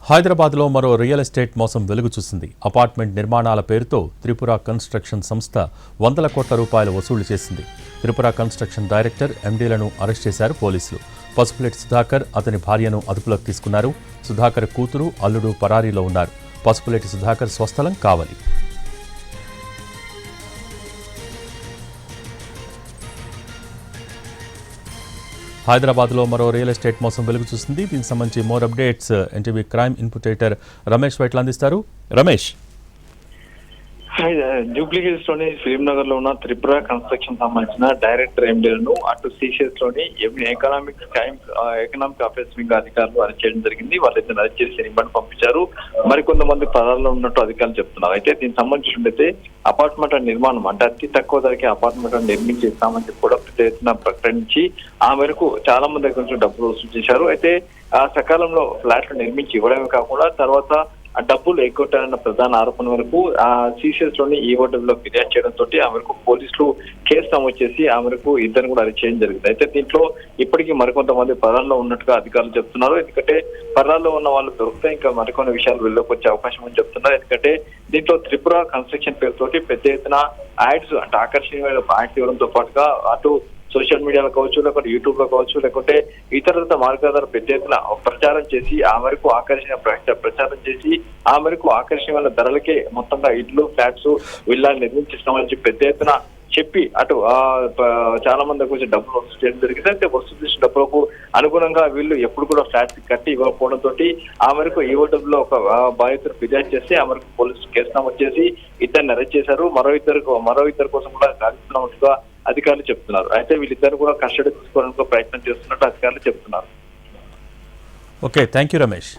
హైదరాబాద్లో మరో real estate మోసం వెలుగు చూసింది. అపార్ట్మెంట్ నిర్మాణాల పేరుతో త్రిపుర కన్స్ట్రక్షన్ సంస్థ వందల కోట్ల రూపాయలు వసూలు చేసింది. త్రిపుర కన్స్ట్రక్షన్ డైరెక్టర్, ఎండీలను అరెస్ట్ చేశారు పోలీసులు. పసుపులేటి సుధాకర్, అతని భార్యను అదుపులోకి తీసుకున్నారు. సుధాకర్ కూతురు, అల్లుడు పరారీలో ఉన్నారు. పసుపులేటి సుధాకర్ స్వస్థలం కావలి. హైదరాబాద్లో మరో రియల్ ఎస్టేట్ మోసం వెలుగు చూసింది. దీనికి సంబంధించి more updates NTV crime input editor Ramesh Vaitla అందిస్తారు. రమేష్, జూబ్లీ హిల్స్ లోని ఫిలిం నగర్ లో ఉన్న త్రిపుర కన్స్ట్రక్షన్ సంబంధించిన డైరెక్టర్ ఎండీలను అటు సీషియస్ లోని ఎకనామిక్ అఫేర్స్ వింగ్ అధికారులు అరెస్ట్ చేయడం జరిగింది. వాళ్ళైతే అరెస్ట్ చేసి రిమాండ్ పంపించారు. మరికొంతమంది పదాల్లో ఉన్నట్టు అధికారులు చెప్తున్నారు. అయితే దీనికి సంబంధించినట్లయితే అపార్ట్మెంట్ నిర్మాణం అంటే అతి తక్కువ ధరకి అపార్ట్మెంట్ నిర్మించి ఇస్తామని చెప్పి కూడా పెద్ద ఎత్తున ప్రకటించి ఆ మేరకు చాలా మంది దగ్గర నుంచి డబ్బులు వసూలు చేశారు. అయితే ఆ సకాలంలో ఫ్లాట్లు నిర్మించి ఇవ్వడమే కాకుండా తర్వాత ఆ డబ్బులు ఎగ్గొట్టారన్న ప్రధాన ఆరోపణ వరకు ఆ సీషియస్ లోని ఈఓడబ్ల్యూలో ఫిర్యాదు చేయడంతో ఆ మేరకు పోలీసులు కేసు నమోదు చేసి ఆ మేరకు ఇద్దరు కూడా అరెస్ట్ చేయడం జరిగింది. అయితే దీంట్లో ఇప్పటికీ మరికొంతమంది పదాల్లో ఉన్నట్టుగా అధికారులు చెప్తున్నారు. ఎందుకంటే పదాల్లో ఉన్న వాళ్ళు దొరికితే ఇంకా మరికొన్ని విషయాలు వెళ్ళలోకి వచ్చే అవకాశం అని చెప్తున్నారు. ఎందుకంటే దీంట్లో త్రిపుర కన్స్ట్రక్షన్ పేరుతోటి పెద్ద ఎత్తున యాడ్స్ అంటే ఆకర్షణీయమైన యాడ్స్ ఇవ్వడంతో పాటుగా అటు సోషల్ మీడియాలో కావచ్చు, లేకపోతే యూట్యూబ్ లో కావచ్చు, లేకుంటే ఇతర మార్గాల పెద్ద ఎత్తున ప్రచారం చేసి ఆ మేరకు ప్రచారం చేసి ఆ మేరకు ఆకర్షణీయమైన ధరలకే మొత్తంగా ఇళ్ళు, ఫ్లాట్స్, విల్లాలు నిర్మించిస్తామని చెప్పి పెద్ద ఎత్తున చెప్పి అటు చాలా మంది దగ్గర డబ్బులు వసూలు చేయడం జరిగింది. అయితే వసూలు చేసిన డబ్బులకు అనుగుణంగా వీళ్ళు ఎప్పుడు కూడా ఫ్లాట్స్ కట్టి ఇవ్వకపోవడంతో ఆ మేరకు ఈఓడబ్ల్యూలో ఒక బాధితులు ఫిర్యాదు చేసి ఆ మేరకు పోలీసులు కేసు నమోదు చేసి ఇద్దరిని అరెస్ట్ చేశారు. మరో ఇద్దరు కోసం కూడా గాలిస్తున్నట్టుగా అధికారులు చెప్తున్నారు. అయితే వీళ్ళిద్దరు కూడా కస్టడీ తీసుకోవడానికి ప్రయత్నం చేస్తున్నట్టు అధికారులు చెప్తున్నారు. Okay, thank you Ramesh.